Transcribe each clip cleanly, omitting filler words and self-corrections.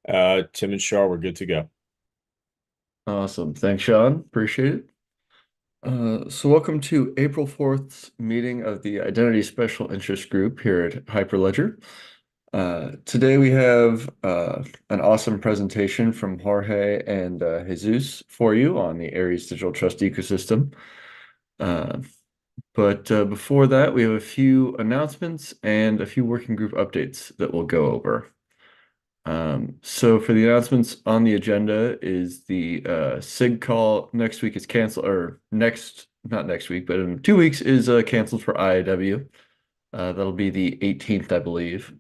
Tim and Shar, we're good to go. Awesome. Thanks, Sean. Appreciate it. So welcome to April 4th's meeting of the Identity Special Interest Group here at Hyperledger. Today we have an awesome presentation from Jorge and Jesus for you on the Aries Digital Trust ecosystem. Uh, but before that, we have a few announcements and a few working group updates that we'll go over. So for the announcements on the agenda is the SIG call next week is canceled, or not next week, but in 2 weeks is canceled for IIW. That'll be the 18th, I believe,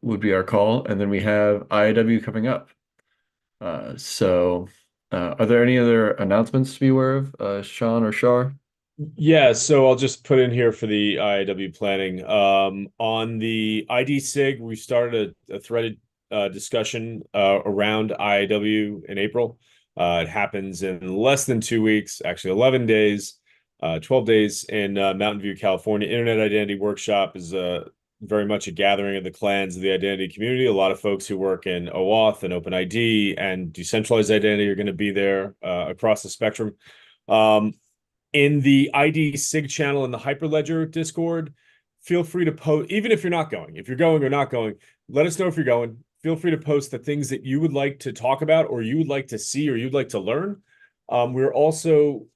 would be our call. And then we have IIW coming up. Are there any other announcements to be aware of, Sean or Shar? Yeah, so I'll just put in here for the IIW planning. On the ID SIG, we started a threaded discussion around IIW in April. It happens in less than 2 weeks, actually 11 days, 12 days in Mountain View, California. Internet Identity Workshop is very much a gathering of the clans of the identity community. A lot of folks who work in OAuth and OpenID and decentralized identity are going to be there across the spectrum. In the ID SIG channel in the Hyperledger Discord, feel free to post, even if you're not going. If you're going or not going, let us know if you're going. Feel free to post the things that you would like to talk about or you would like to see or you'd like to learn. We're also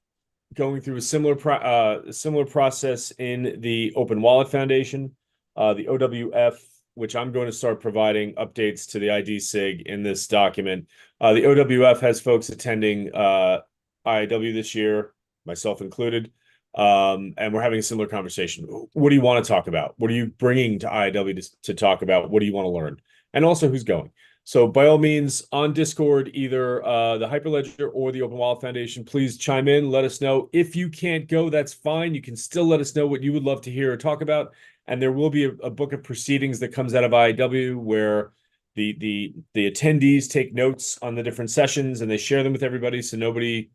going through a similar process in the Open Wallet Foundation, the OWF, which I'm going to start providing updates to the ID SIG in this document. The OWF has folks attending IIW this year, myself included. And we're having a similar conversation. What do you want to talk about? What are you bringing to IIW to talk about? What do you want to learn? And also who's going? So by all means, on Discord, either the Hyperledger or the Open Wallet Foundation, please chime in. Let us know. If you can't go, that's fine. You can still let us know what you would love to hear or talk about. And there will be a book of proceedings that comes out of IIW where the attendees take notes on the different sessions and they share them with everybody so nobody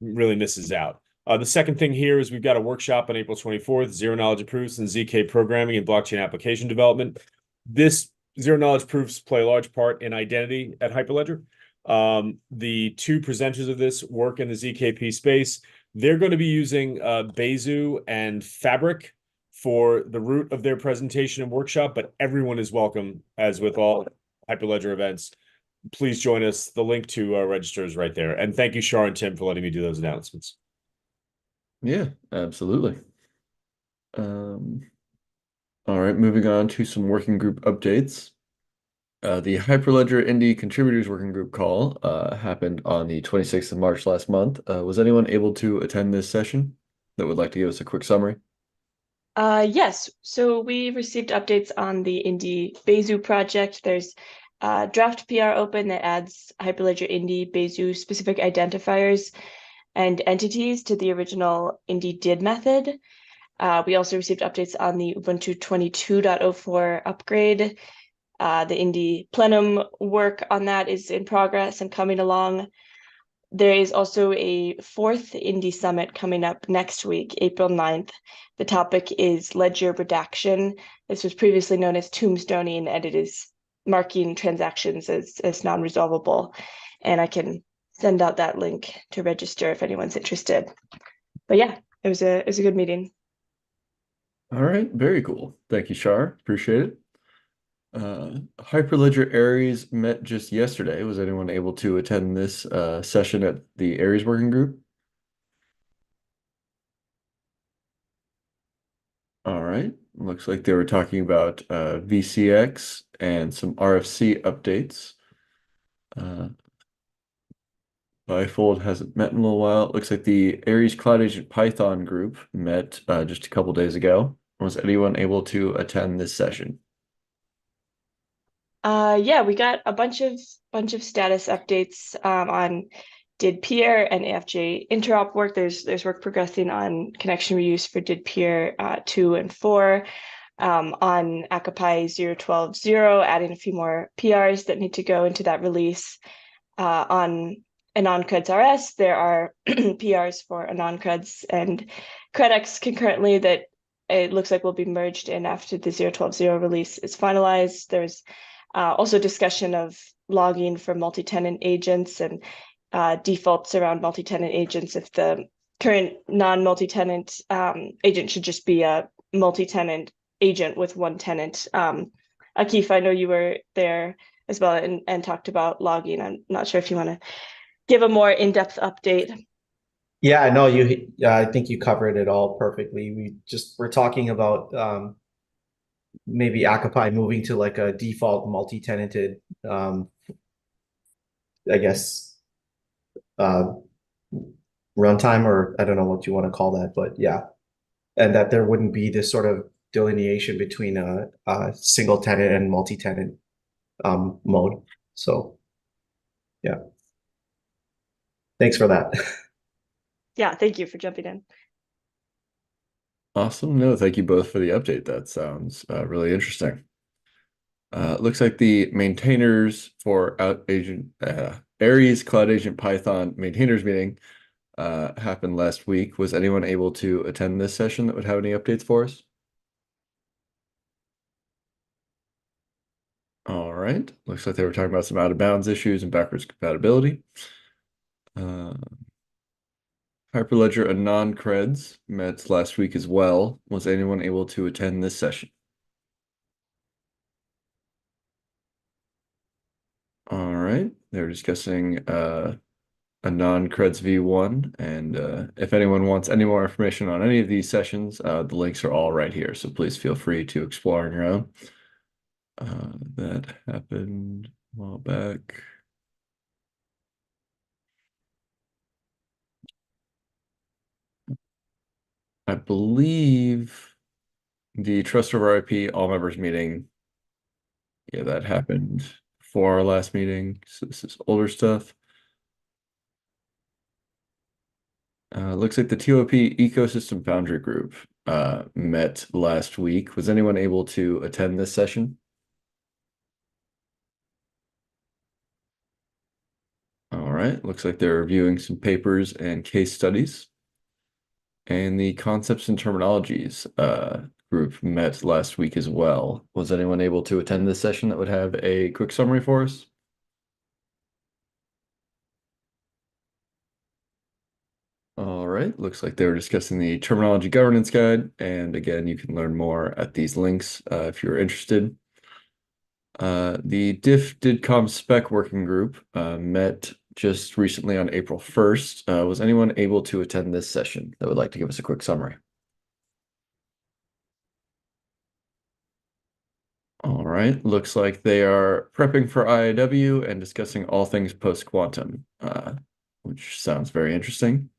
really misses out. The second thing here is we've got a workshop on April 24th, Zero Knowledge Proofs and ZK Programming and Blockchain Application Development. This Zero Knowledge Proofs play a large part in identity at Hyperledger. The two presenters of this work in the ZKP space. They're going to be using Bezu and Fabric for the root of their presentation and workshop, but everyone is welcome, as with all Hyperledger events. Please join us. The link to register is right there. And thank you, Shar and Tim, for letting me do those announcements. Yeah, absolutely. Um, all right, moving on to some working group updates. The Hyperledger Indie Contributors Working Group call happened on the 26th of March last month. Was anyone able to attend this session that would like to give us a quick summary? Yes, so we received updates on the Indie Bezu project. There's a draft PR open that adds Hyperledger Indie Bezu specific identifiers and entities to the original Indie did method. We also received updates on the Ubuntu 22.04 upgrade. The Indie plenum work on that is in progress and coming along. There is also a fourth Indie Summit coming up next week, April 9th. The topic is ledger redaction. This was previously known as tombstoning, and it is marking transactions as non-resolvable. And I can send out that link to register if anyone's interested. But yeah, it was a good meeting. All right, very cool. Thank you, Shar. Appreciate it. Hyperledger Aries met just yesterday. Was anyone able to attend this session at the Aries working group? All right. Looks like they were talking about VCX and some RFC updates. Bifold hasn't met in a little while. It looks like the Aries Cloud Agent Python group met just a couple days ago. Was anyone able to attend this session? Yeah, we got a bunch of status updates on did peer and AFJ interop work. There's work progressing on connection reuse for did peer 2 and 4. On Akapai 0.12.0, adding a few more PRs that need to go into that release. On AnonCreds RS, there are PRs for AnonCreds and CredX concurrently that it looks like will be merged in after the 0.12.0 release is finalized. There's also discussion of logging for multi-tenant agents and defaults around multi-tenant agents. If the current non-multi-tenant agent should just be a multi-tenant agent with one tenant. Akif, I know you were there as well and talked about logging. I'm not sure if you want to give a more in-depth update. Yeah, no, I think you covered it all perfectly. We're talking about maybe Akapai moving to like a default multi-tenanted, I guess, uh, runtime, or I don't know what you want to call that, but yeah, and that there wouldn't be this sort of delineation between a single tenant and multi-tenant mode. So yeah, thanks for that. Yeah, thank you for jumping in. Awesome. No, thank you both for the update. That sounds really interesting. Looks like the maintainers for Aries Cloud Agent Python maintainers meeting happened last week. Was anyone able to attend this session that would have any updates for us? All right. Looks like they were talking about some out of bounds issues and backwards compatibility. Hyperledger and non-creds met last week as well. Was anyone able to attend this session? All right. They're discussing a non-creds v1, and if anyone wants any more information on any of these sessions, the links are all right here, so please feel free to explore on your own. That happened a while back. I believe the Trust over IP all members meeting, yeah, that happened before our last meeting, so this is older stuff. Looks like the TOP Ecosystem Foundry Group met last week. Was anyone able to attend this session? All right, looks like they're reviewing some papers and case studies. And the Concepts and Terminologies group met last week as well. Was anyone able to attend this session that would have a quick summary for us? All right, looks like they were discussing the Terminology Governance Guide. And again, you can learn more at these links if you're interested. The Diff DIDCOM Spec Working Group met just recently on April 1st. Was anyone able to attend this session that would like to give us a quick summary? All right, looks like they are prepping for IIW and discussing all things post-quantum, which sounds very interesting.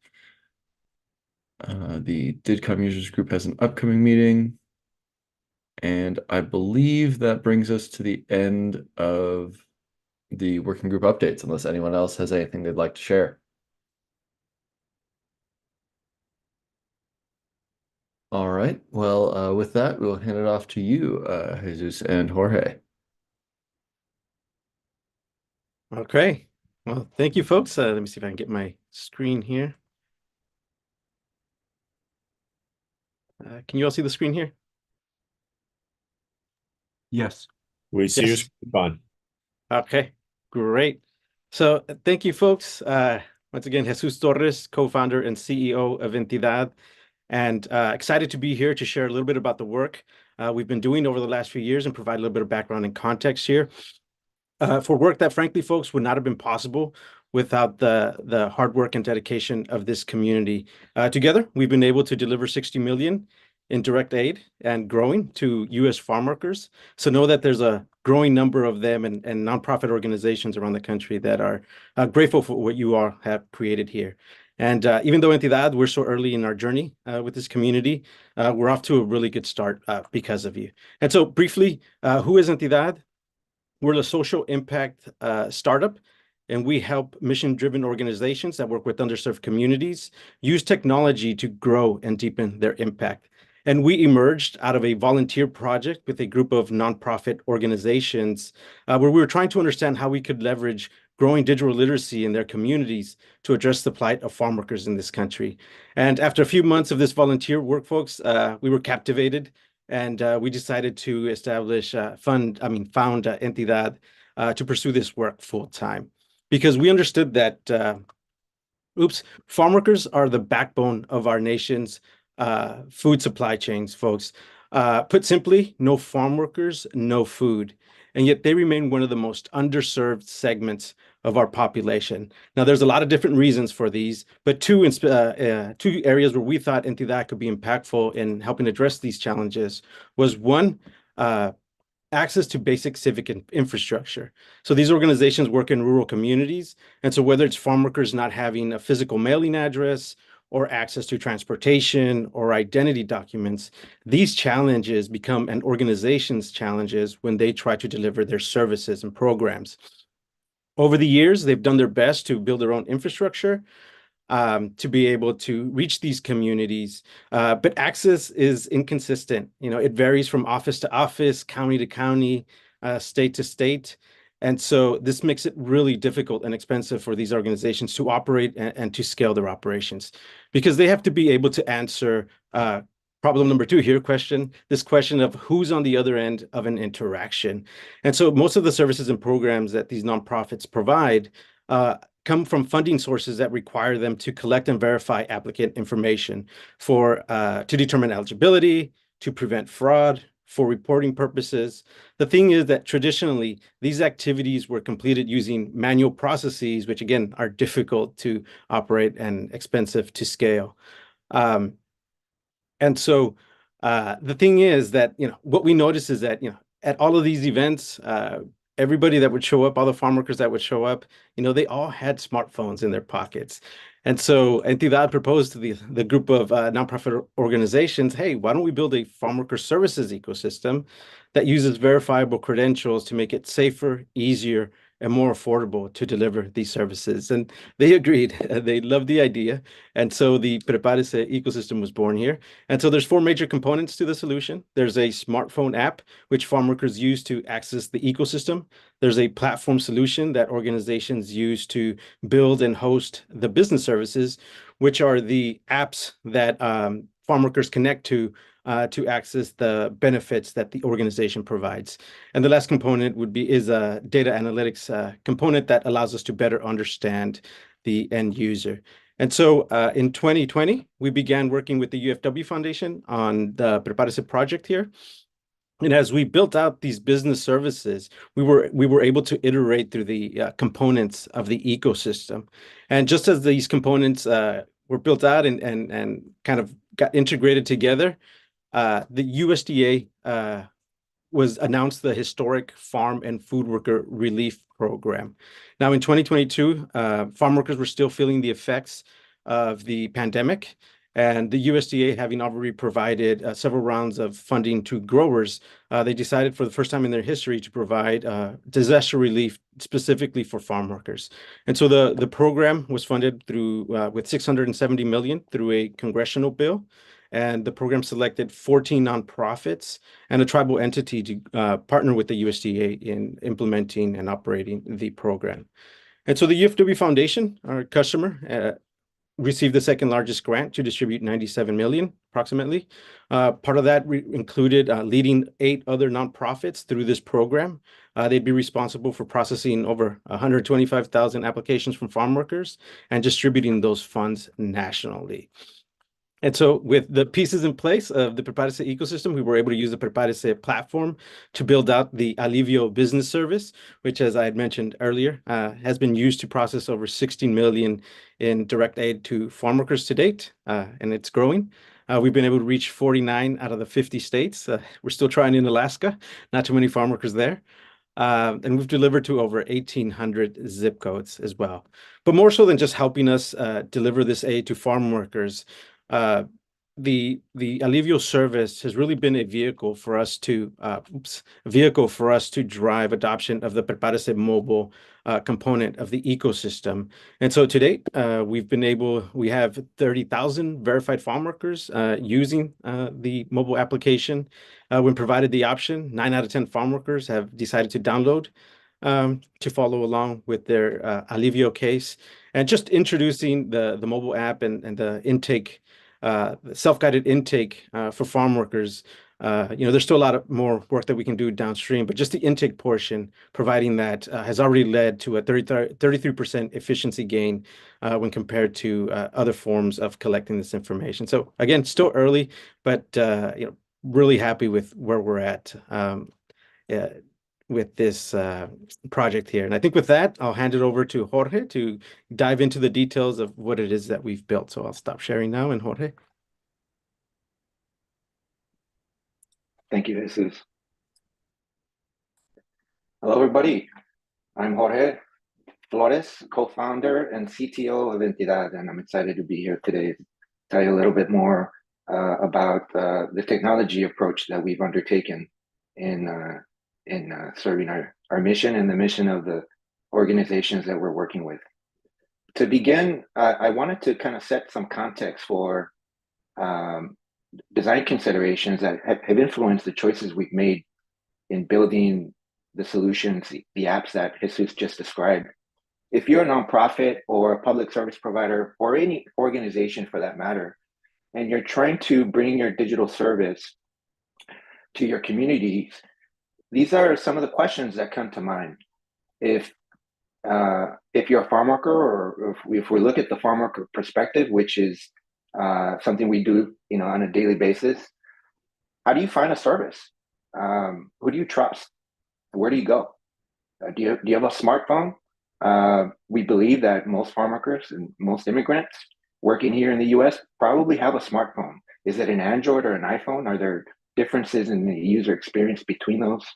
The DIDCOM Users Group has an upcoming meeting. And I believe that brings us to the end of the working group updates, unless anyone else has anything they'd like to share. All right. Well, with that, we'll hand it off to you, Jesus and Jorge. Okay. Well, thank you, folks. Let me see if I can get my screen here. Can you all see the screen here? Yes. We see your Yes. screen fine. Okay, great. So thank you, folks. Once again, Jesus Torres, co-founder and CEO of Entidad, and excited to be here to share a little bit about the work we've been doing over the last few years and provide a little bit of background and context here. For work that, frankly, folks, would not have been possible without the hard work and dedication of this community. Together, we've been able to deliver 60 million in direct aid and growing to U.S. farm workers. So know that there's a growing number of them and nonprofit organizations around the country that are grateful for what you all have created here. And even though Entidad, we're so early in our journey with this community, we're off to a really good start because of you. And so briefly, who is Entidad? We're a social impact startup, and we help mission-driven organizations that work with underserved communities use technology to grow and deepen their impact. And we emerged out of a volunteer project with a group of nonprofit organizations where we were trying to understand how we could leverage growing digital literacy in their communities to address the plight of farm workers in this country. And after a few months of this volunteer work, folks, we were captivated, and we decided to establish, found Entidad to pursue this work full time, because we understood that farm workers are the backbone of our nation's food supply chains, folks. Put simply, no farm workers, no food. And yet they remain one of the most underserved segments of our population. Now, there's a lot of different reasons for these, but two areas where we thought Entidad could be impactful in helping address these challenges was one, access to basic civic infrastructure. So these organizations work in rural communities. And so whether it's farm workers not having a physical mailing address or access to transportation or identity documents, these challenges become an organization's challenges when they try to deliver their services and programs. Over the years, they've done their best to build their own infrastructure, to be able to reach these communities. But access is inconsistent. It varies from office to office, county to county, state to state. And so this makes it really difficult and expensive for these organizations to operate and to scale their operations, because they have to be able to answer problem number two here, this question of who's on the other end of an interaction. And so most of the services and programs that these nonprofits provide come from funding sources that require them to collect and verify applicant information to determine eligibility, to prevent fraud, for reporting purposes. The thing is that traditionally, these activities were completed using manual processes, which again are difficult to operate and expensive to scale. And so the thing is that, what we notice is that, at all of these events, everybody that would show up, all the farm workers that would show up, they all had smartphones in their pockets. And so Entidad proposed to the group of nonprofit organizations, hey, why don't we build a farm worker services ecosystem that uses verifiable credentials to make it safer, easier, and more affordable to deliver these services? And they agreed. They loved the idea. And so the Prepárese ecosystem was born here. And so there's 4 major components to the solution. There's a smartphone app, which farm workers use to access the ecosystem. There's a platform solution that organizations use to build and host the business services, which are the apps that farm workers connect to access the benefits that the organization provides. And the last component is a data analytics component that allows us to better understand the end user. And so in 2020, we began working with the UFW Foundation on the Prepárese project here. And as we built out these business services, we were able to iterate through the components of the ecosystem. And just as these components were built out and kind of got integrated together, the USDA was announced the historic Farm and Food Worker Relief Program. Now, in 2022, farm workers were still feeling the effects of the pandemic, and the USDA, having already provided several rounds of funding to growers, they decided for the first time in their history to provide disaster relief specifically for farm workers. And so the program was funded through with $670 million through a congressional bill. And the program selected 14 nonprofits and a tribal entity to partner with the USDA in implementing and operating the program. And so the UFW Foundation, our customer, received the second largest grant to distribute 97 million, approximately. Part of that included leading 8 other nonprofits through this program. They'd be responsible for processing over 125,000 applications from farm workers and distributing those funds nationally. And so with the pieces in place of the Prepárese ecosystem, we were able to use the Prepárese platform to build out the Alivio business service, which, as I had mentioned earlier, has been used to process over 16 million in direct aid to farm workers to date, and it's growing. We've been able to reach 49 out of the 50 states. We're still trying in Alaska, not too many farm workers there. And we've delivered to over 1,800 zip codes as well. But more so than just helping us deliver this aid to farm workers, the Alivio service has really been a vehicle for us to drive adoption of the Prepárese mobile component of the ecosystem. And so to date, we have 30,000 verified farm workers using the mobile application. When provided the option, 9 out of 10 farm workers have decided to download to follow along with their Alivio case. And just introducing the mobile app and the intake, self-guided intake for farm workers There's still a lot of more work that we can do downstream, but just the intake portion, providing that has already led to a 33% efficiency gain when compared to other forms of collecting this information. So again, still early, but really happy with where we're at with this project here. And I think with that, I'll hand it over to Jorge to dive into the details of what it is that we've built. So I'll stop sharing now, and Jorge. Thank you, Jesus. Hello, everybody. I'm Jorge Flores, co-founder and CTO of Entidad, and I'm excited to be here today to tell you a little bit more about the technology approach that we've undertaken in serving our mission and the mission of the organizations that we're working with. To begin, I wanted to kind of set some context for design considerations that have influenced the choices we've made in building the solutions, the apps that Jesus just described. If you're a nonprofit or a public service provider or any organization for that matter, and you're trying to bring your digital service to your communities, these are some of the questions that come to mind. If you're a farm worker, or if we look at the farm worker perspective, which is something we do, on a daily basis, how do you find a service? Who do you trust? Where do you go? Do you have a smartphone? We believe that most farm workers and most immigrants working here in the U.S. probably have a smartphone. Is it an Android or an iPhone? Are there differences in the user experience between those?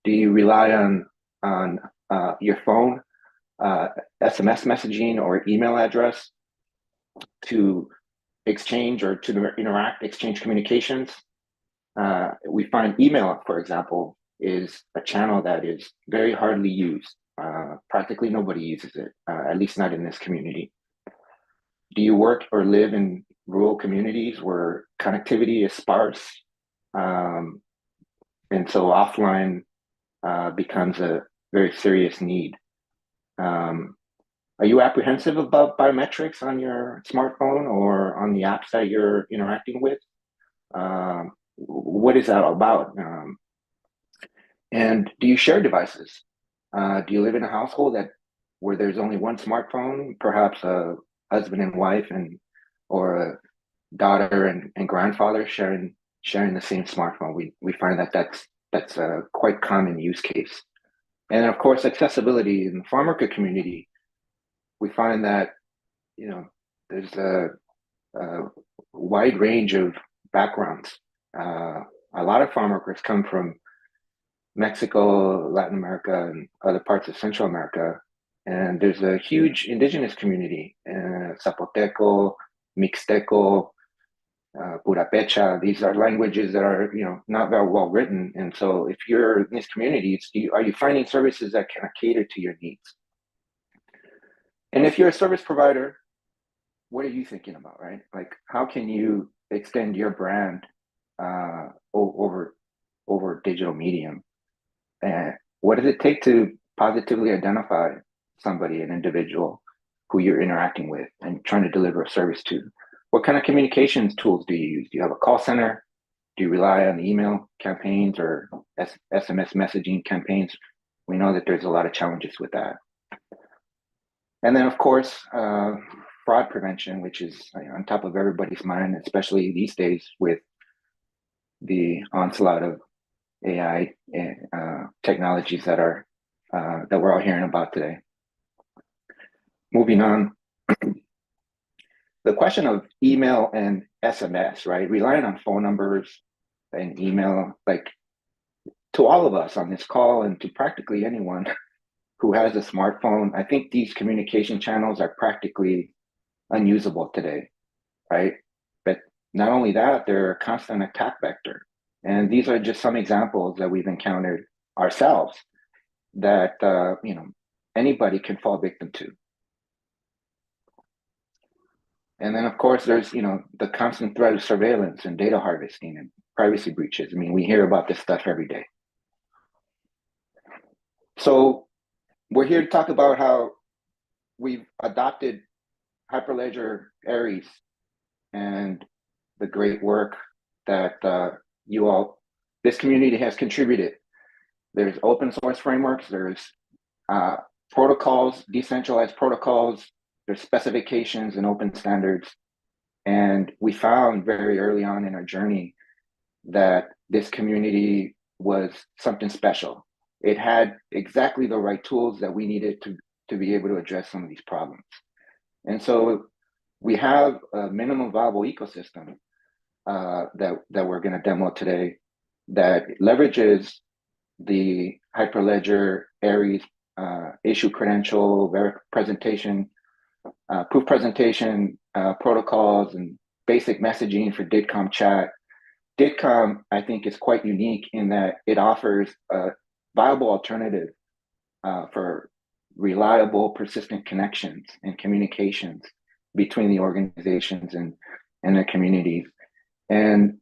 Do you rely on your phone, SMS messaging, or email address to exchange or to exchange communications? We find email, for example, is a channel that is very hardly used. Practically nobody uses it, at least not in this community. Do you work or live in rural communities where connectivity is sparse? And so offline becomes a very serious need. Are you apprehensive about biometrics on your smartphone or on the apps that you're interacting with? What is that all about? And do you share devices? Do you live in a household where there's only one smartphone, perhaps a husband and wife, or a daughter and grandfather sharing the same smartphone? We find that's a quite common use case. And of course, accessibility in the farm worker community. We find that there's a wide range of backgrounds. A lot of farm workers come from Mexico, Latin America, and other parts of Central America. And there's a huge indigenous community, Zapoteco, Mixteco, Purépecha. These are languages that are not very well written. And so if you're in these communities, are you finding services that can cater to your needs? And if you're a service provider, what are you thinking about, right? Like, how can you extend your brand over digital medium? And what does it take to positively identify somebody, an individual who you're interacting with and trying to deliver a service to? What kind of communications tools do you use? Do you have a call center? Do you rely on email campaigns or SMS messaging campaigns? We know that there's a lot of challenges with that. And then, of course, fraud prevention, which is on top of everybody's mind, especially these days with the onslaught of AI technologies that we're all hearing about today. Moving on, the question of email and SMS, right? Relying on phone numbers and email, like, to all of us on this call and to practically anyone who has a smartphone, I think these communication channels are practically unusable today, right? But not only that, they're a constant attack vector. And these are just some examples that we've encountered ourselves that anybody can fall victim to. And then, of course, there's the constant threat of surveillance and data harvesting and privacy breaches. I mean, we hear about this stuff every day. So we're here to talk about how we've adopted Hyperledger Aries and the great work that this community has contributed. There's open source frameworks, there's protocols, decentralized protocols, there's specifications and open standards. And we found very early on in our journey that this community was something special. It had exactly the right tools that we needed to be able to address some of these problems. And so we have a minimum viable ecosystem that we're going to demo today that leverages the Hyperledger Aries issue credential presentation, proof presentation protocols, and basic messaging for DIDCOM chat. DIDCOM, I think, is quite unique in that it offers a viable alternative for reliable, persistent connections and communications between the organizations and the communities, and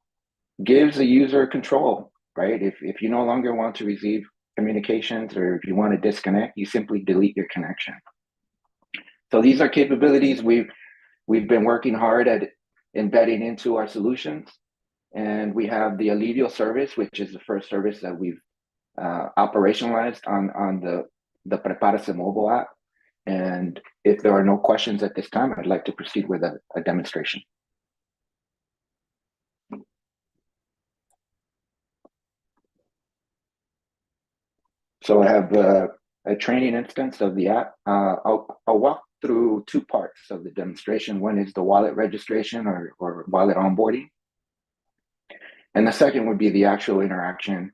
gives the user control, right? If you no longer want to receive communications, or if you want to disconnect, you simply delete your connection. So these are capabilities we've been working hard at embedding into our solutions. And we have the Alivio service, which is the first service that we've operationalized on the Prepárese mobile app. And if there are no questions at this time, I'd like to proceed with a demonstration. So I have a training instance of the app. I'll walk through two parts of the demonstration. One is the wallet registration or wallet onboarding. And the second would be the actual interaction,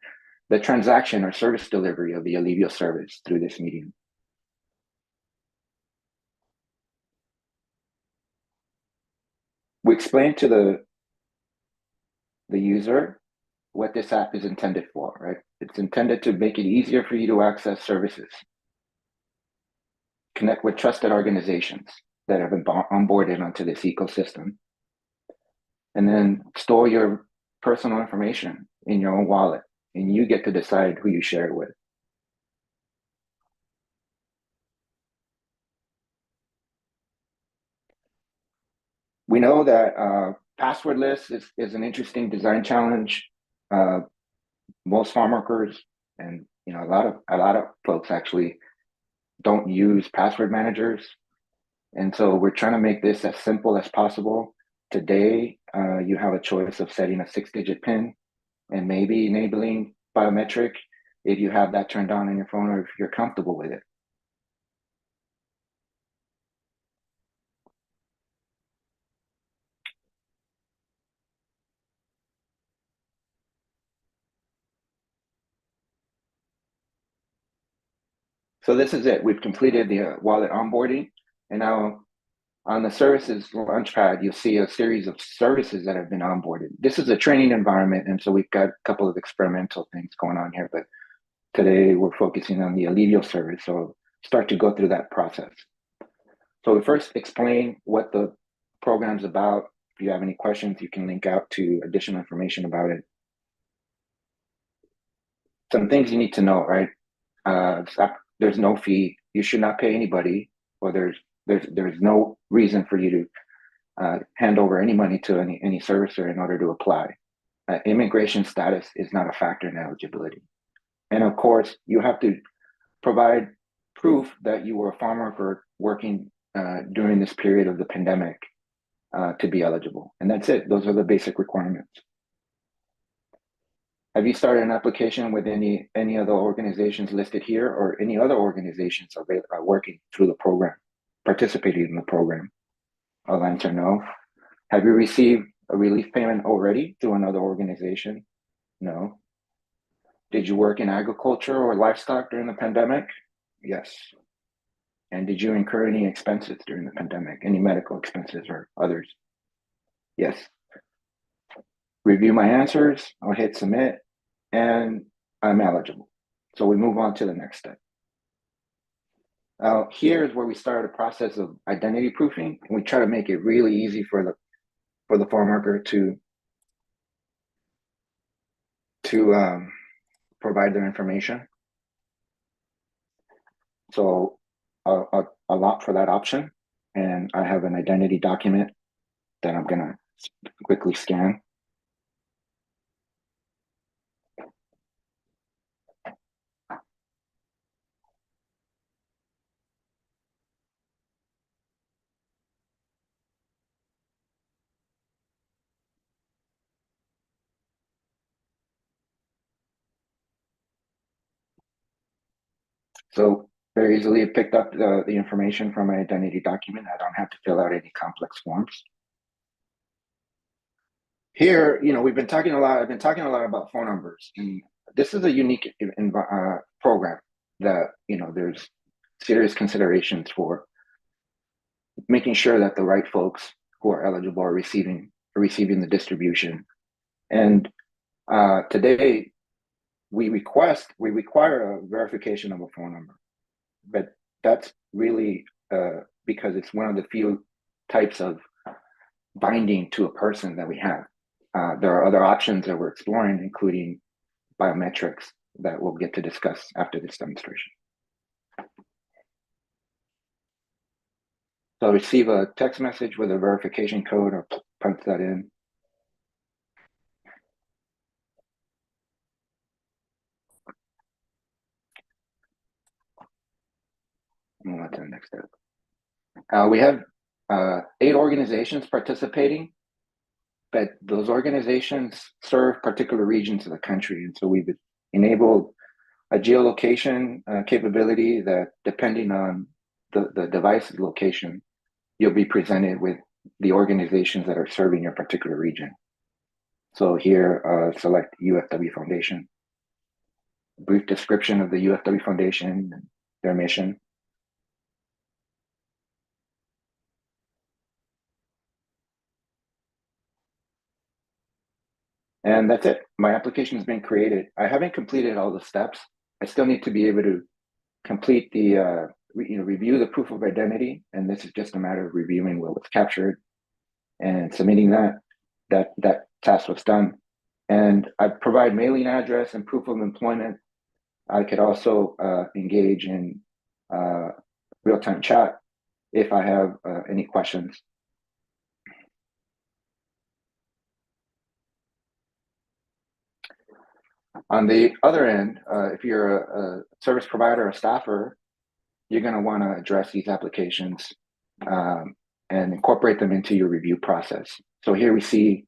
the transaction or service delivery of the Alivio service through this medium. We explain to the user what this app is intended for, right? It's intended to make it easier for you to access services, connect with trusted organizations that have been onboarded onto this ecosystem, and then store your personal information in your own wallet, and you get to decide who you share it with. We know that passwordless is an interesting design challenge. Most farm workers and a lot of folks actually don't use password managers, and so we're trying to make this as simple as possible. Today, you have a choice of setting a 6-digit PIN and maybe enabling biometric if you have that turned on your phone or if you're comfortable with it. So this is it. We've completed the wallet onboarding, and now on the services launchpad, you'll see a series of services that have been onboarded. This is a training environment, and so we've got a couple of experimental things going on here, but today we're focusing on the Alivio service, so start to go through that process. So we first explain what the program's about. If you have any questions, you can link out to additional information about it. Some things you need to know, right? There's no fee. You should not pay anybody, or there's no reason for you to hand over any money to any servicer in order to apply. Immigration status is not a factor in eligibility. And of course, you have to provide proof that you were a farm worker working during this period of the pandemic to be eligible. And that's it. Those are the basic requirements. Have you started an application with any other organizations listed here, or any other organizations are working through the program, participating in the program? I'll answer no. Have you received a relief payment already through another organization? No. Did you work in agriculture or livestock during the pandemic? Yes. And did you incur any expenses during the pandemic, any medical expenses or others? Yes. Review my answers, I'll hit submit, and I'm eligible. So we move on to the next step. Here's where we start a process of identity proofing, and we try to make it really easy for the farm worker to provide their information. So I'll opt for that option, and I have an identity document that I'm gonna quickly scan. So very easily it picked up the information from my identity document. I don't have to fill out any complex forms. Here, we've been talking a lot. I've been talking a lot about phone numbers, and this is a unique program that there's serious considerations for making sure that the right folks who are eligible are receiving the distribution. And today, we require a verification of a phone number, but that's really because it's one of the few types of binding to a person that we have. There are other options that we're exploring, including biometrics that we'll get to discuss after this demonstration. So I'll receive a text message with a verification code or punch that in. Move on to the next step. We have 8 organizations participating, but those organizations serve particular regions of the country. And so we've enabled a geolocation capability that, depending on the device's location, you'll be presented with the organizations that are serving your particular region. So here, select UFW Foundation. Brief description of the UFW Foundation and their mission. And that's it. My application has been created. I haven't completed all the steps. I still need to be able to complete the, review the proof of identity. And this is just a matter of reviewing what was captured and submitting that. That task was done. And I provide mailing address and proof of employment. I could also engage in real-time chat if I have any questions. On the other end, if you're a service provider or staffer, you're going to want to address these applications and incorporate them into your review process. So here we see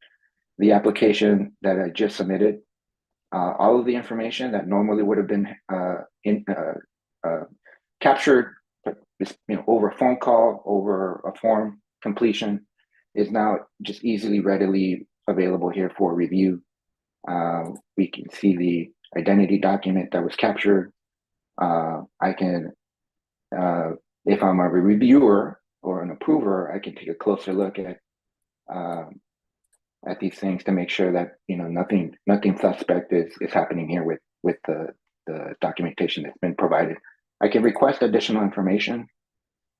the application that I just submitted. All of the information that normally would have been captured, over a phone call, over a form completion, is now just easily, readily available here for review. We can see the identity document that was captured. I can, if I'm a reviewer or an approver, I can take a closer look at these things to make sure that nothing suspect is happening here with the documentation that's been provided. I can request additional information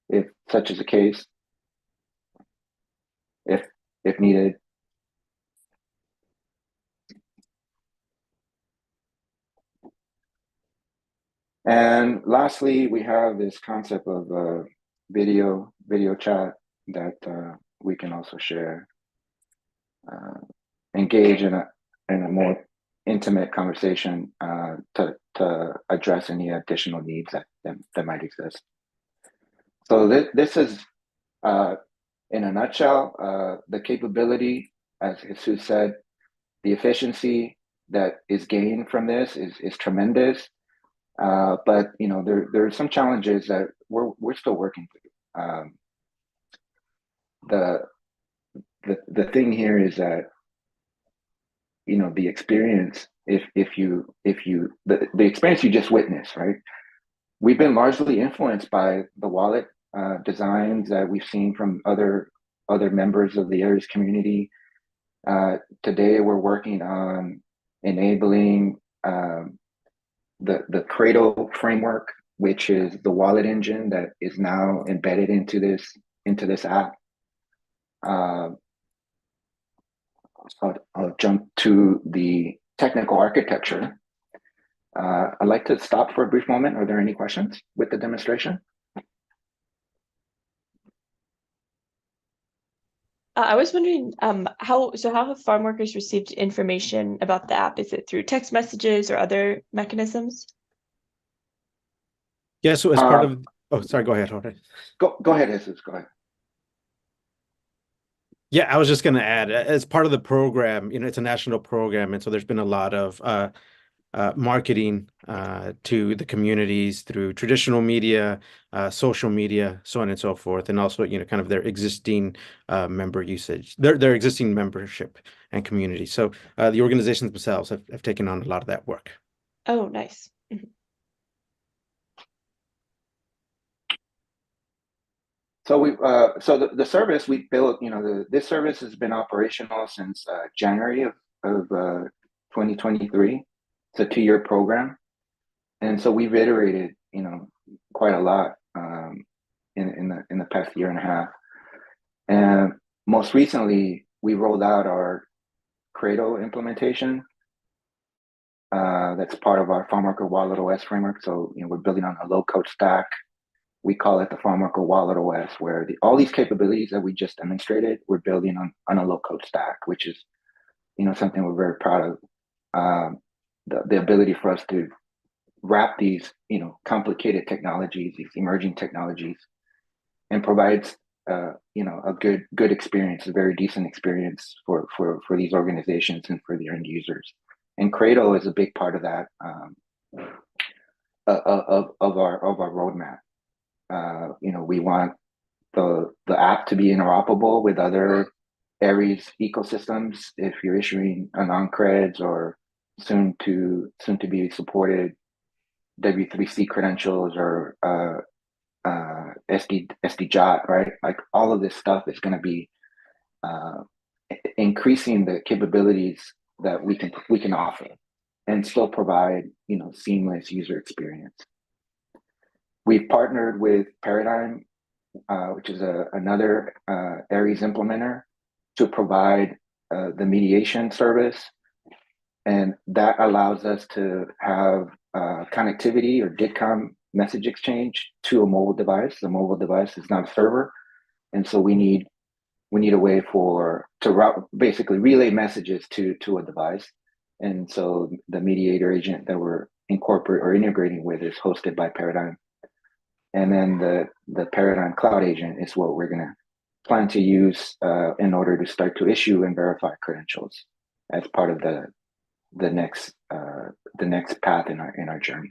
if such is the case, if needed. And lastly, we have this concept of video chat that we can also share, engage in a more intimate conversation to address any additional needs that might exist. So this is, in a nutshell, the capability, as Jesus said, the efficiency that is gained from this is tremendous. But there are some challenges that we're still working through. The thing here is that the experience, the experience you just witnessed, right? We've been largely influenced by the wallet designs that we've seen from other members of the Aries community. Today we're working on enabling the Cradle framework, which is the wallet engine that is now embedded into this app. So I'll jump to the technical architecture. I'd like to stop for a brief moment. Are there any questions with the demonstration? I was wondering how have farm workers received information about the app? Is it through text messages or other mechanisms? Yeah, so as part of, oh, sorry, go ahead, Jorge. Go ahead, Jesus, go ahead. Yeah, I was just going to add, as part of the program, it's a national program, and so there's been a lot of marketing to the communities through traditional media, social media, so on and so forth, and also, kind of their existing member usage, their existing membership and community. So the organizations themselves have taken on a lot of that work. Oh, nice. So the service we built, this service has been operational since January of 2023. It's a 2-year program, and so we've iterated, quite a lot in the past year and a half. And most recently, we rolled out our Credo implementation. That's part of our FarmWorker Wallet OS framework. So we're building on a low-code stack. We call it the FarmWorker Wallet OS, where all these capabilities that we just demonstrated, we're building on a low-code stack, which is something we're very proud of. The ability for us to wrap these complicated technologies, these emerging technologies, and provides a good experience, a very decent experience for these organizations and for their end users. And Credo is a big part of that, of our roadmap. We want the app to be interoperable with other Aries ecosystems. If you're issuing a non-creds or soon to be supported W3C credentials or SD-JOT, right? Like all of this stuff is going to be increasing the capabilities that we can offer and still provide seamless user experience. We've partnered with Paradigm, which is another Aries implementer, to provide the mediation service, and that allows us to have connectivity or DITCOM message exchange to a mobile device. The mobile device is not a server, and so we need a way to basically relay messages to a device. And so the mediator agent that we're integrating with is hosted by Paradigm. And then the Paradigm Cloud Agent is what we're going to plan to use in order to start to issue and verify credentials as part of the next path in our journey.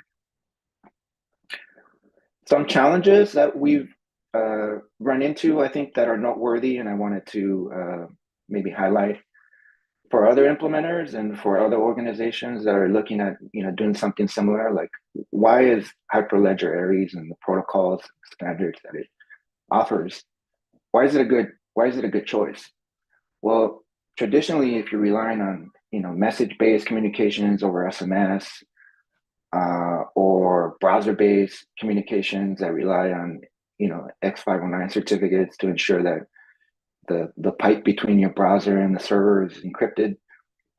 Some challenges that we've run into, I think, that are noteworthy, and I wanted to maybe highlight for other implementers and for other organizations that are looking at doing something similar. Like, why is Hyperledger Aries and the protocols standards that it offers, why is it a good choice? Well, traditionally, if you're relying on message-based communications over SMS, or browser-based communications that rely on X509 certificates to ensure that the pipe between your browser and the server is encrypted,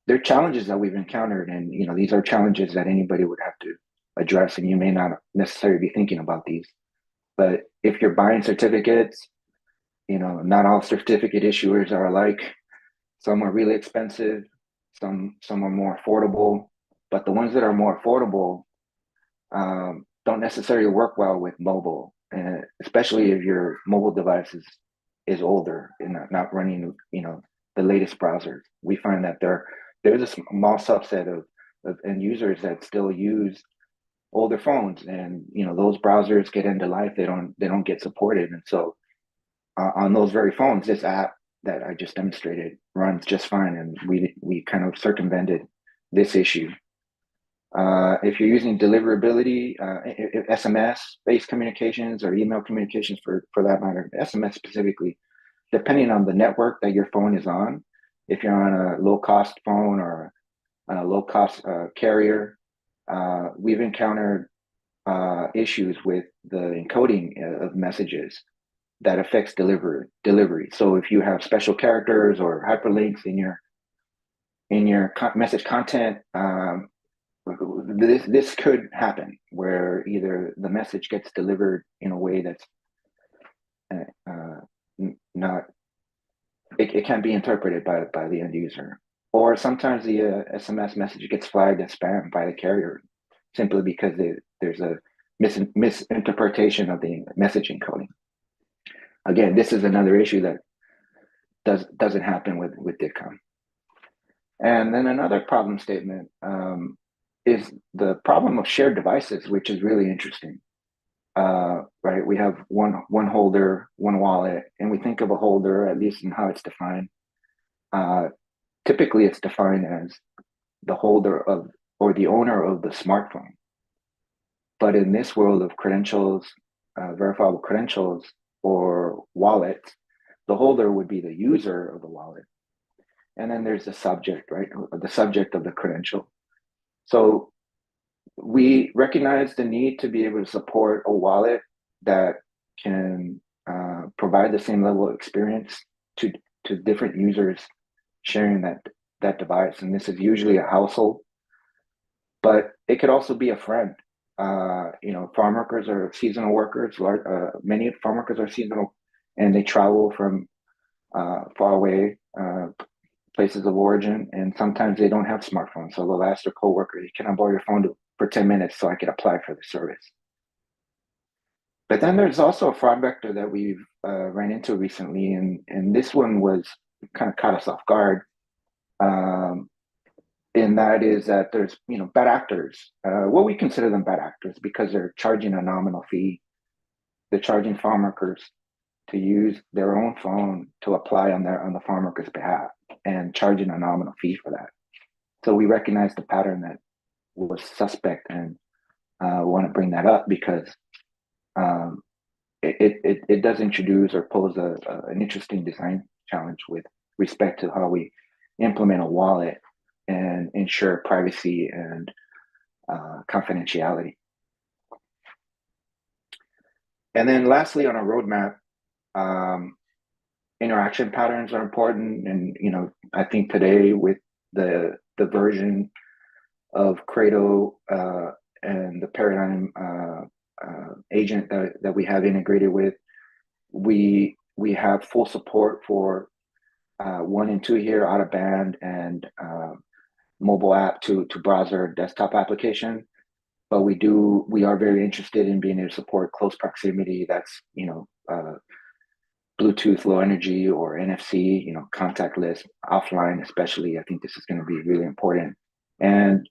there are challenges that we've encountered, and these are challenges that anybody would have to address, and you may not necessarily be thinking about these. But if you're buying certificates, not all certificate issuers are alike. Some are really expensive, some are more affordable, but the ones that are more affordable don't necessarily work well with mobile, especially if your mobile device is older and not running the latest browsers. We find that there's a small subset of end users that still use older phones, and those browsers get end of life. They don't get supported, and so on those very phones, this app that I just demonstrated runs just fine, and we kind of circumvented this issue. If you're using deliverability, SMS-based communications or email communications for that matter, SMS specifically, depending on the network that your phone is on, if you're on a low-cost phone or on a low-cost carrier, we've encountered issues with the encoding of messages that affects delivery. So if you have special characters or hyperlinks in your message content, this could happen where either the message gets delivered in a way that's it can't be interpreted by the end user, or sometimes the SMS message gets flagged as spam by the carrier simply because there's a misinterpretation of the message encoding. Again, this is another issue that doesn't happen with DITCOM. And then another problem statement is the problem of shared devices, which is really interesting. Right, we have one holder, one wallet, and we think of a holder, at least in how it's defined. Typically, it's defined as the holder of or the owner of the smartphone. But in this world of credentials, verifiable credentials or wallets, the holder would be the user of the wallet. And then there's the subject, right? The subject of the credential. So we recognize the need to be able to support a wallet that can provide the same level of experience to different users sharing that device. And this is usually a household, but it could also be a friend. Farm workers are seasonal workers. Many farm workers are seasonal, and they travel from far away places of origin, and sometimes they don't have smartphones. So they'll ask their coworker, "Can I borrow your phone for 10 minutes so I can apply for the service?" But then there's also a fraud vector that we've ran into recently, and this one was kind of caught us off guard. And that is that there's bad actors. Well, we consider them bad actors because they're charging a nominal fee. They're charging farm workers to use their own phone to apply on the farm workers' behalf and charging a nominal fee for that. So we recognize the pattern that was suspect and want to bring that up because it does introduce or pose an interesting design challenge with respect to how we implement a wallet and ensure privacy and confidentiality. And then lastly, on a roadmap, interaction patterns are important. And I think today with the version of Credo and the Paradigm agent that we have integrated with, we have full support for 1 and 2 here, out of band and mobile app to browser desktop application. But we are very interested in being able to support close proximity. That's Bluetooth low energy or NFC, contactless offline, especially. I think this is going to be really important. And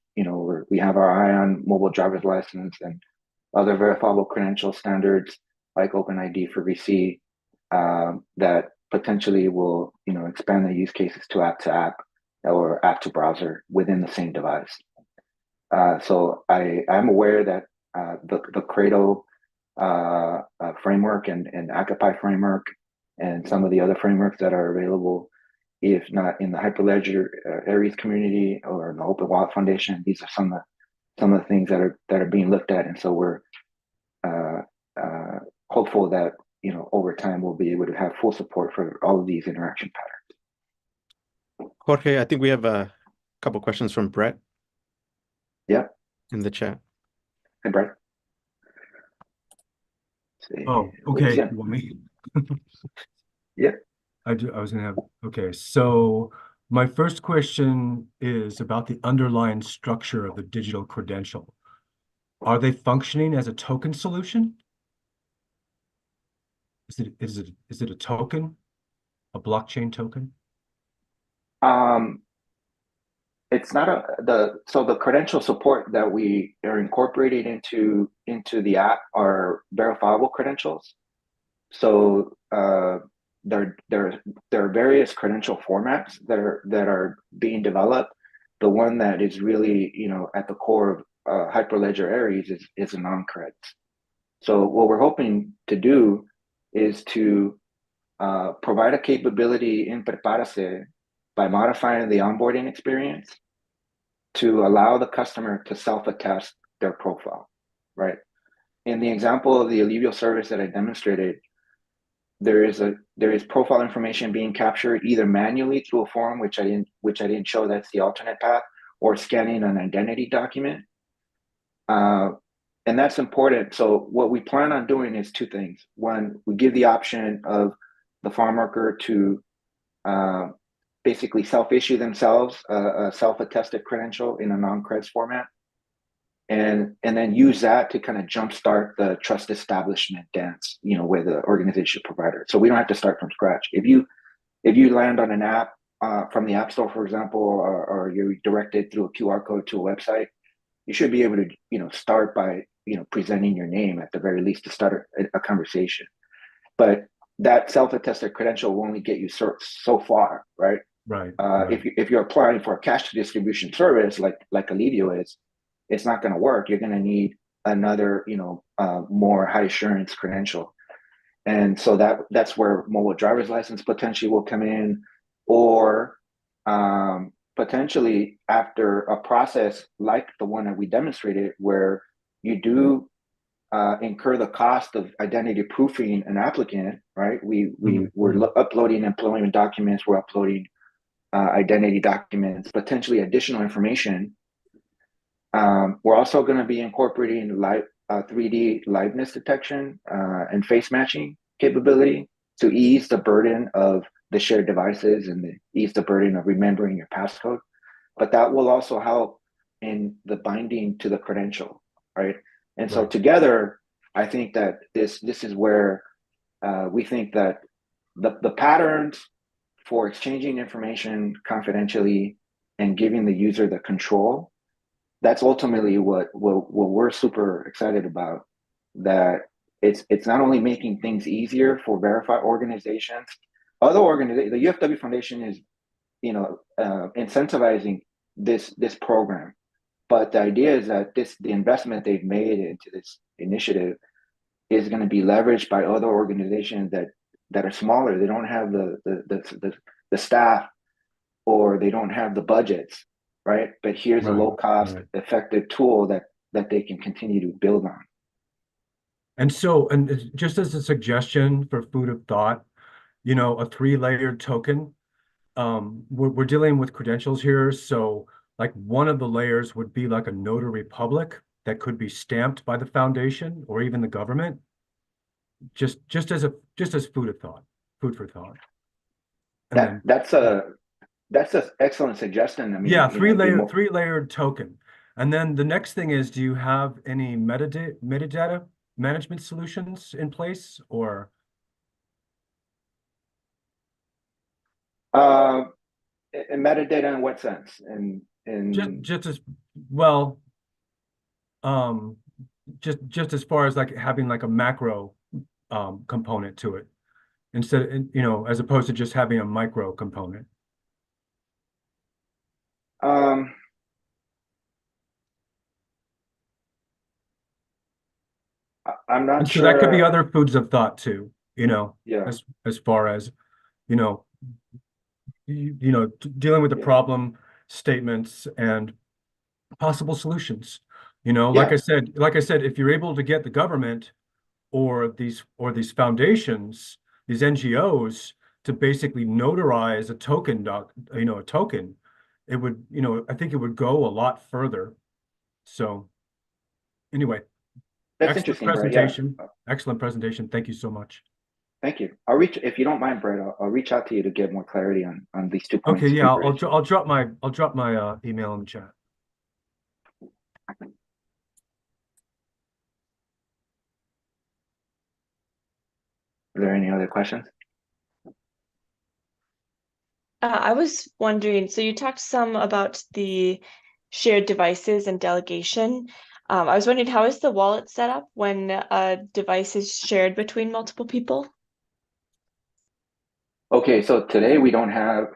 we have our eye on mobile driver's license and other verifiable credential standards like OpenID for VC that potentially will expand the use cases to app or app to browser within the same device. So I'm aware that the Credo framework and Akapai framework and some of the other frameworks that are available, if not in the Hyperledger Aries community or in the Open Wallet Foundation, these are some of the things that are being looked at. And so we're hopeful that over time we'll be able to have full support for all of these interaction patterns. Jorge, I think we have a couple questions from Brett. Yeah. In the chat. Hey, Brett. Oh, okay. You want me? Yeah. I was gonna have, okay. So my first question is about the underlying structure of the digital credential. Are they functioning as a token solution? Is it a token, a blockchain token? It's not so the credential support that we are incorporating into the app are verifiable credentials. So there are various credential formats that are being developed. The one that is really at the core of Hyperledger Aries is a non-creds. So what we're hoping to do is to provide a capability in Prepárase by modifying the onboarding experience to allow the customer to self-attest their profile, right? In the example of the Alivio service that I demonstrated, there is profile information being captured either manually through a form, which I didn't show, that's the alternate path, or scanning an identity document. And that's important. So what we plan on doing is 2 things. One, we give the option of the farm worker to basically self-issue themselves a self-attested credential in a non-creds format, and then use that to kind of jumpstart the trust establishment dance, with the organization provider. So we don't have to start from scratch. If you land on an app from the App Store, for example, or you're directed through a QR code to a website, you should be able to, start by, presenting your name at the very least to start a conversation. But that self-attested credential will only get you so far, right? Right. If you're applying for a cash distribution service like Alivio is, it's not going to work. You're going to need another, more high assurance credential. And so that's where mobile driver's license potentially will come in, or potentially after a process like the one that we demonstrated, where you do incur the cost of identity proofing an applicant, right? We're uploading employment documents, we're uploading identity documents, potentially additional information. We're also going to be incorporating 3D liveness detection and face matching capability to ease the burden of the shared devices and ease the burden of remembering your passcode. But that will also help in the binding to the credential, right? And so together, I think that this is where we think that the patterns for exchanging information confidentially and giving the user the control, that's ultimately what we're super excited about. That it's not only making things easier for verified organizations, other organizations, the UFW Foundation is, incentivizing this program. But the idea is that the investment they've made into this initiative is going to be leveraged by other organizations that are smaller. They don't have the staff, or they don't have the budgets, right? But here's a low cost, effective tool that they can continue to build on. And so, and just as a suggestion for food of thought, a 3-layered token. We're dealing with credentials here, so like one of the layers would be like a notary public that could be stamped by the foundation or even the government. Just as food for thought. And that's an excellent suggestion. I mean, yeah, three-layered token. And then the next thing is, do you have any metadata management solutions in place, or? In metadata, in what sense? Just as well, just as far as like having like a macro component to it, instead, as opposed to just having a micro component. I'm not and so sure. That could be other foods of thought too, Yeah. as far as, dealing with the problem statements and possible solutions. Like I said, if you're able to get the government or these foundations, these NGOs to basically notarize a token, it would, I think it would go a lot further. So anyway, That's excellent interesting, presentation. Brett. Excellent presentation. Thank you so much. Thank you. If you don't mind, Brett, I'll reach out to you to get more clarity on these 2 points. Okay, yeah, I'll drop my email in the chat. Are there any other questions? I was wondering, so you talked some about the shared devices and delegation. I was wondering, how is the wallet set up when a device is shared between multiple people? Okay, so today we don't have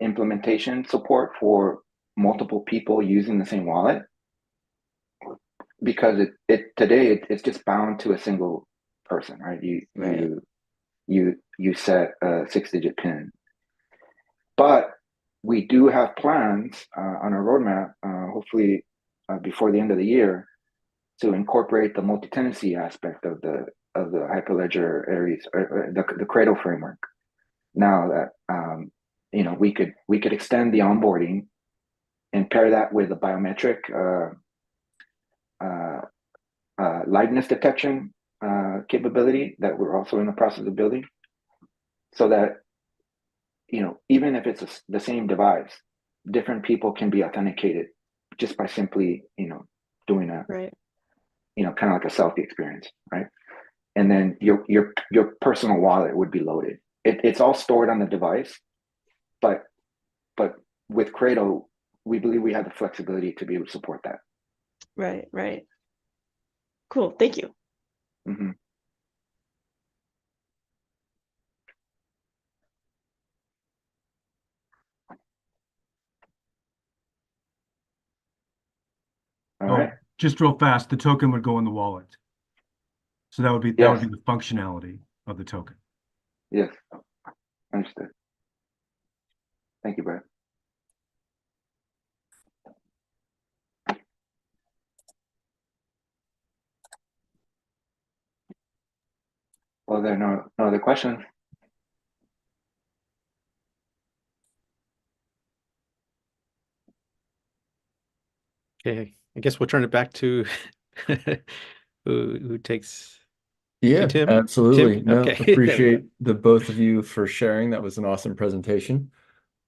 implementation support for multiple people using the same wallet, because today it's just bound to a single person, right? You set a 6-digit PIN. But we do have plans on our roadmap, hopefully before the end of the year, to incorporate the multi-tenancy aspect of the Hyperledger areas, or the Cradle framework. Now that we could extend the onboarding and pair that with a biometric liveness detection capability that we're also in the process of building, so that even if it's the same device, different people can be authenticated just by simply doing a kind of like a selfie experience, right? And then your personal wallet would be loaded. It's all stored on the device, but with Cradle, we believe we have the flexibility to be able to support that. Right, right. Cool, thank you. Mhm. All Oh, right. just real fast, the token would go in the wallet. So that would be Yes. the functionality of the token. Yes. Understood. Thank you, Brad. Well, there are no other questions. Okay, I guess we'll turn it back to who takes Yeah, you, Tim? absolutely. Tim? No, Okay, there we go. appreciate the both of you for sharing. That was an awesome presentation.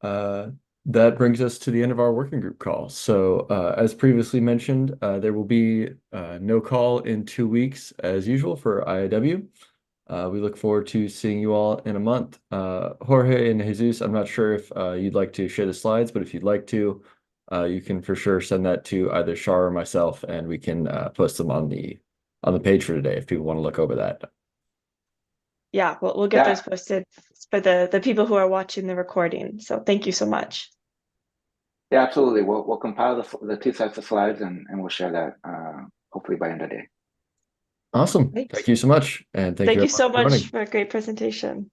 That brings us to the end of our working group call. So, as previously mentioned, there will be no call in 2 weeks as usual for IIW. We look forward to seeing you all in a month. Jorge and Jesus, I'm not sure if you'd like to share the slides, but if you'd like to, you can for sure send that to either Shar or myself, and we can post them on the page for today if people want to look over that. Yeah, we'll get those posted for the people who are watching the recording. So thank you so much. Yeah, absolutely. We'll compile the 2 sets of slides and we'll share that hopefully by end of day. Awesome. Thanks. Thank you so much. And thank you Thank you everyone so for joining. much for a great presentation.